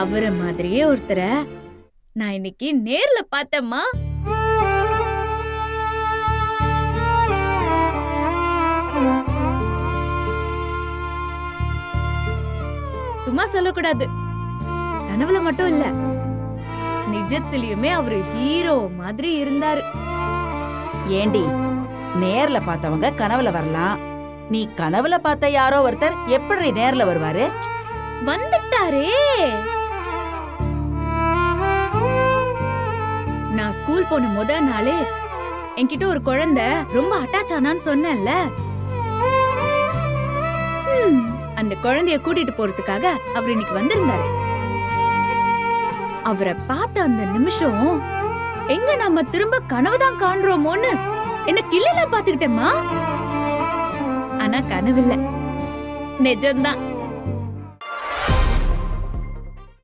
அவர மாதிரியே ஒருத்தரை நான் இன்னைக்கு நேர்ல பார்த்தேம்மா. சும்மா சொல்லக்கூடாது, கனவுல மட்டும் இல்ல, நிஜத்திலயுமே அவரு ஹீரோ மாதிரி இருந்தாரு. ஏண்டி, நேர்ல பார்த்தவங்க கனவுல வரலாம், நீ கனவுல பார்த்த யாரோ ஒருத்தர் எப்படி நேர்ல வருவாரு? வந்துட்டாரே. நான் ஸ்கூல் போன நாளே என்கிட்ட ஒரு குழந்தை ரொம்ப அட்டாச் ஆனான்னு சொன்னேன்ல, அந்த குழந்தைய கூட்டிட்டு போறதுக்காக அவர் இன்னைக்கு வந்திருந்தாரு. அவரை பார்த்த அந்த நிமிஷம் எங்க நம்ம திரும்ப கனவுதான் காண்றோமோன்னு என்ன கிள்ளையில பாத்துக்கிட்டேம்மா. ஆனா கனவில்ல, நிஜம்தான்.